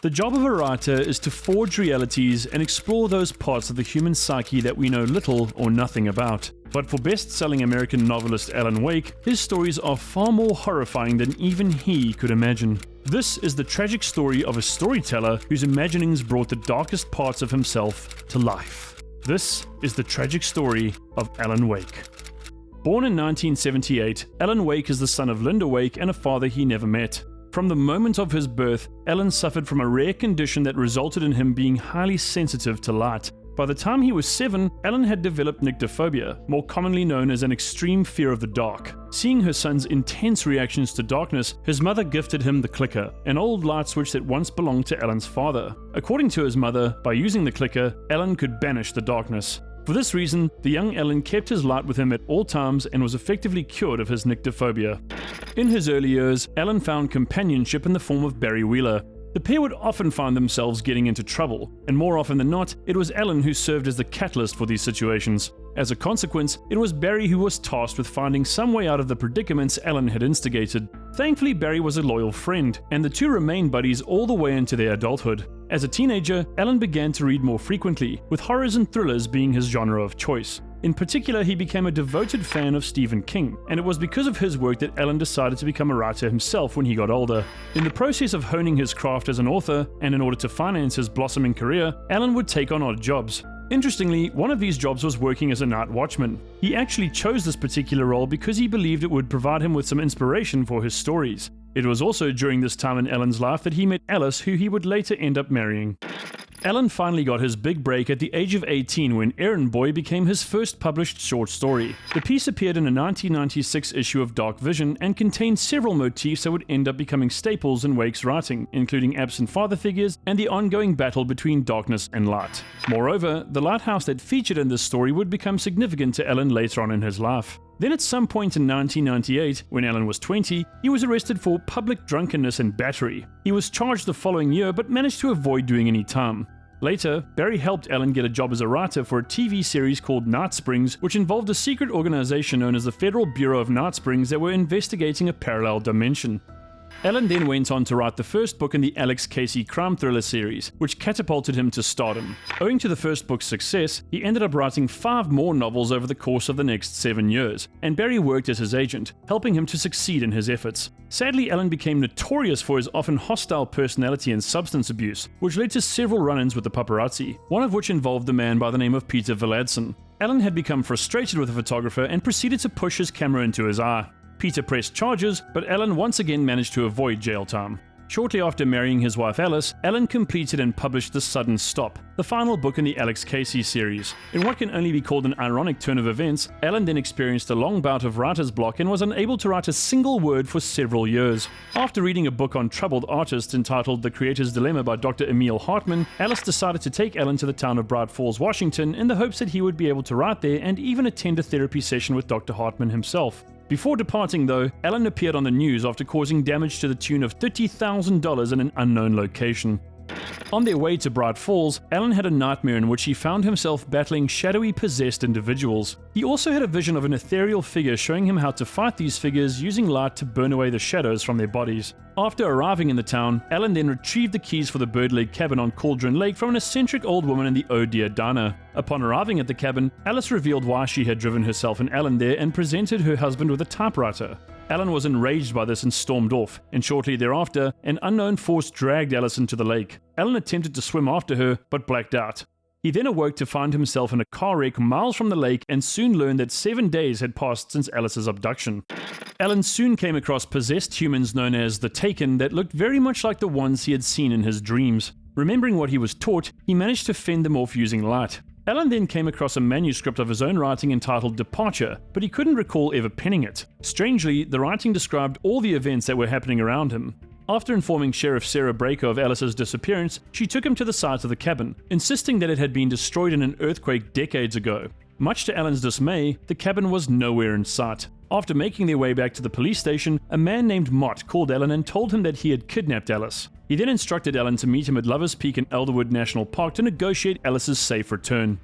The job of a writer is to forge realities and explore those parts of the human psyche that we know little or nothing about. But for best-selling American novelist Alan Wake, his stories are far more horrifying than even he could imagine. This is the tragic story of a storyteller whose imaginings brought the darkest parts of himself to life. This is the tragic story of Alan Wake. Born in 1978, Alan Wake is the son of Linda Wake and a father he never met. From the moment of his birth, Alan suffered from a rare condition that resulted in him being highly sensitive to light. By the time he was 7, Alan had developed nyctophobia, more commonly known as an extreme fear of the dark. Seeing her son's intense reactions to darkness, his mother gifted him the clicker, an old light switch that once belonged to Alan's father. According to his mother, by using the clicker, Alan could banish the darkness. For this reason, the young Alan kept his light with him at all times and was effectively cured of his nyctophobia. In his early years, Alan found companionship in the form of Barry Wheeler. The pair would often find themselves getting into trouble, and more often than not, it was Alan who served as the catalyst for these situations. As a consequence, it was Barry who was tasked with finding some way out of the predicaments Alan had instigated. Thankfully, Barry was a loyal friend, and the two remained buddies all the way into their adulthood. As a teenager, Alan began to read more frequently, with horrors and thrillers being his genre of choice. In particular, he became a devoted fan of Stephen King, and it was because of his work that Alan decided to become a writer himself when he got older. In the process of honing his craft as an author, and in order to finance his blossoming career, Alan would take on odd jobs. Interestingly, one of these jobs was working as a night watchman. He actually chose this particular role because he believed it would provide him with some inspiration for his stories. It was also during this time in Alan's life that he met Alice, who he would later end up marrying. Alan finally got his big break at the age of 18 when Errand Boy became his first published short story. The piece appeared in a 1996 issue of Dark Vision and contained several motifs that would end up becoming staples in Wake's writing, including absent father figures and the ongoing battle between darkness and light. Moreover, the lighthouse that featured in this story would become significant to Alan later on in his life. Then at some point in 1998, when Alan was 20, he was arrested for public drunkenness and battery. He was charged the following year but managed to avoid doing any time. Later, Barry helped Alan get a job as a writer for a TV series called Night Springs, which involved a secret organization known as the Federal Bureau of Night Springs that were investigating a parallel dimension. Alan then went on to write the first book in the Alex Casey crime thriller series, which catapulted him to stardom. Owing to the first book's success, he ended up writing 5 more novels over the course of the next 7 years, and Barry worked as his agent, helping him to succeed in his efforts. Sadly, Alan became notorious for his often hostile personality and substance abuse, which led to several run-ins with the paparazzi, one of which involved a man by the name of Peter Villadsen. Alan had become frustrated with the photographer and proceeded to push his camera into his eye. Peter pressed charges, but Alan once again managed to avoid jail time. Shortly after marrying his wife Alice, Alan completed and published The Sudden Stop, the final book in the Alex Casey series. In what can only be called an ironic turn of events, Alan then experienced a long bout of writer's block and was unable to write a single word for several years. After reading a book on troubled artists entitled The Creator's Dilemma by Dr. Emil Hartman, Alice decided to take Alan to the town of Bright Falls, Washington, in the hopes that he would be able to write there and even attend a therapy session with Dr. Hartman himself. Before departing though, Alan appeared on the news after causing damage to the tune of $30,000 in an unknown location. On their way to Bright Falls, Alan had a nightmare in which he found himself battling shadowy possessed individuals. He also had a vision of an ethereal figure showing him how to fight these figures using light to burn away the shadows from their bodies. After arriving in the town, Alan then retrieved the keys for the Bird Lake cabin on Cauldron Lake from an eccentric old woman in the Oh Dear Diner. Upon arriving at the cabin, Alice revealed why she had driven herself and Alan there and presented her husband with a typewriter. Alan was enraged by this and stormed off, and shortly thereafter, an unknown force dragged Alice into the lake. Alan attempted to swim after her, but blacked out. He then awoke to find himself in a car wreck miles from the lake and soon learned that 7 days had passed since Alice's abduction. Alan soon came across possessed humans known as the Taken that looked very much like the ones he had seen in his dreams. Remembering what he was taught, he managed to fend them off using light. Alan then came across a manuscript of his own writing entitled Departure, but he couldn't recall ever penning it. Strangely, the writing described all the events that were happening around him. After informing Sheriff Sarah Braker of Alice's disappearance, she took him to the site of the cabin, insisting that it had been destroyed in an earthquake decades ago. Much to Alan's dismay, the cabin was nowhere in sight. After making their way back to the police station, a man named Mott called Alan and told him that he had kidnapped Alice. He then instructed Alan to meet him at Lovers Peak in Elderwood National Park to negotiate Alice's safe return.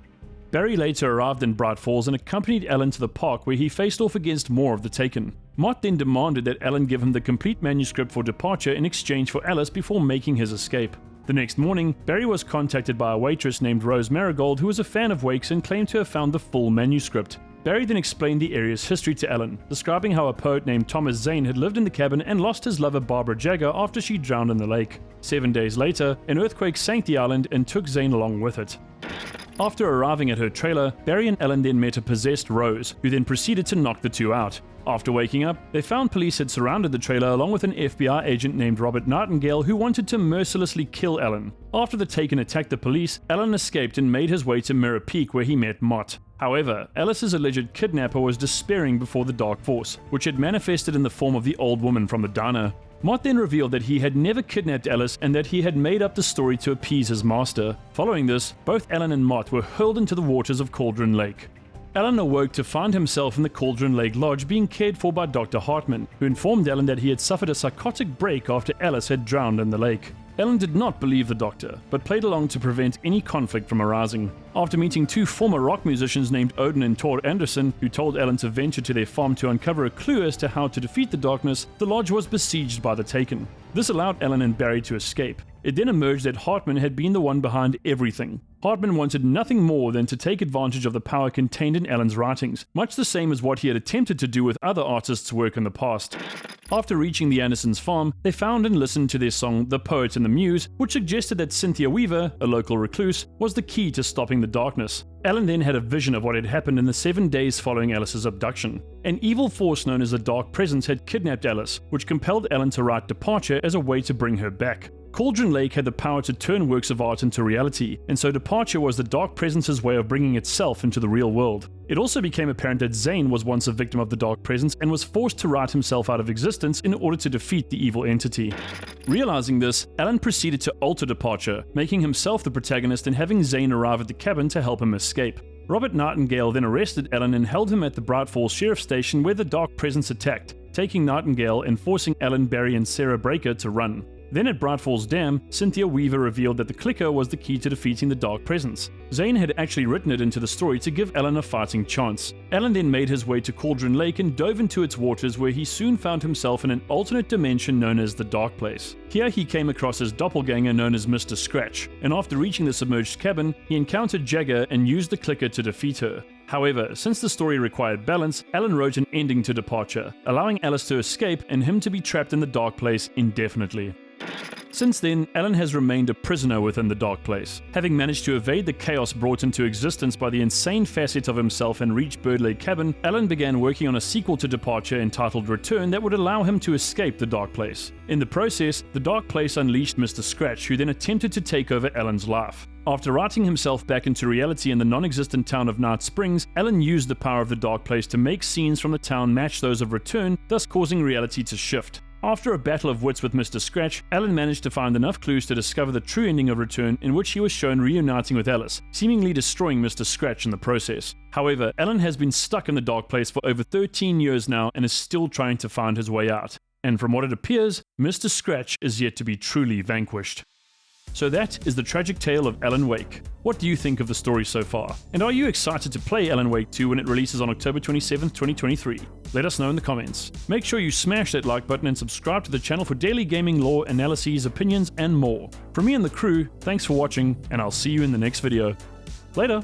Barry later arrived in Bright Falls and accompanied Alan to the park where he faced off against more of the Taken. Mott then demanded that Alan give him the complete manuscript for Departure in exchange for Alice before making his escape. The next morning, Barry was contacted by a waitress named Rose Marigold who was a fan of Wake's and claimed to have found the full manuscript. Barry then explained the area's history to Ellen, describing how a poet named Thomas Zane had lived in the cabin and lost his lover Barbara Jagger after she drowned in the lake. 7 days later, an earthquake sank the island and took Zane along with it. After arriving at her trailer, Barry and Ellen then met a possessed Rose, who then proceeded to knock the two out. After waking up, they found police had surrounded the trailer along with an FBI agent named Robert Nightingale who wanted to mercilessly kill Ellen. After the Taken attacked the police, Ellen escaped and made his way to Mirror Peak where he met Mott. However, Alice's alleged kidnapper was despairing before the Dark Force, which had manifested in the form of the old woman from the diner. Mott then revealed that he had never kidnapped Alice and that he had made up the story to appease his master. Following this, both Ellen and Mott were hurled into the waters of Cauldron Lake. Ellen awoke to find himself in the Cauldron Lake Lodge being cared for by Dr. Hartman, who informed Ellen that he had suffered a psychotic break after Alice had drowned in the lake. Ellen did not believe the doctor, but played along to prevent any conflict from arising. After meeting two former rock musicians named Odin and Tor Anderson, who told Ellen to venture to their farm to uncover a clue as to how to defeat the darkness, the lodge was besieged by the Taken. This allowed Ellen and Barry to escape. It then emerged that Hartman had been the one behind everything. Hartman wanted nothing more than to take advantage of the power contained in Ellen's writings, much the same as what he had attempted to do with other artists' work in the past. After reaching the Andersons' farm, they found and listened to their song The Poet and the Muse, which suggested that Cynthia Weaver, a local recluse, was the key to stopping the darkness. Ellen then had a vision of what had happened in the 7 days following Alice's abduction. An evil force known as the Dark Presence had kidnapped Alice, which compelled Ellen to write Departure as a way to bring her back. Cauldron Lake had the power to turn works of art into reality, and so Departure was the Dark Presence's way of bringing itself into the real world. It also became apparent that Zane was once a victim of the Dark Presence and was forced to write himself out of existence in order to defeat the evil entity. Realizing this, Ellen proceeded to alter Departure, making himself the protagonist and having Zane arrive at the cabin to help him escape. Robert Nightingale then arrested Ellen and held him at the Bright Falls Sheriff Station where the Dark Presence attacked, taking Nightingale and forcing Ellen, Barry and Sarah Breaker to run. Then at Bright Falls Dam, Cynthia Weaver revealed that the clicker was the key to defeating the Dark Presence. Zane had actually written it into the story to give Ellen a fighting chance. Ellen then made his way to Cauldron Lake and dove into its waters where he soon found himself in an alternate dimension known as the Dark Place. Here he came across his doppelganger known as Mr. Scratch, and after reaching the submerged cabin, he encountered Jagger and used the clicker to defeat her. However, since the story required balance, Ellen wrote an ending to Departure, allowing Alice to escape and him to be trapped in the Dark Place indefinitely. Since then, Ellen has remained a prisoner within the Dark Place. Having managed to evade the chaos brought into existence by the insane facet of himself and reach Bird Lake Cabin, Ellen began working on a sequel to Departure entitled Return that would allow him to escape the Dark Place. In the process, the Dark Place unleashed Mr. Scratch, who then attempted to take over Ellen's life. After writing himself back into reality in the non-existent town of Night Springs, Ellen used the power of the Dark Place to make scenes from the town match those of Return, thus causing reality to shift. After a battle of wits with Mr. Scratch, Ellen managed to find enough clues to discover the true ending of Return, in which he was shown reuniting with Alice, seemingly destroying Mr. Scratch in the process. However, Ellen has been stuck in the Dark Place for over 13 years now and is still trying to find his way out. And from what it appears, Mr. Scratch is yet to be truly vanquished. So that is the tragic tale of Alan Wake. What do you think of the story so far? And are you excited to play Alan Wake 2 when it releases on October 27th, 2023? Let us know in the comments. Make sure you smash that like button and subscribe to the channel for daily gaming lore, analyses, opinions, and more. From me and the crew, thanks for watching, and I'll see you in the next video. Later!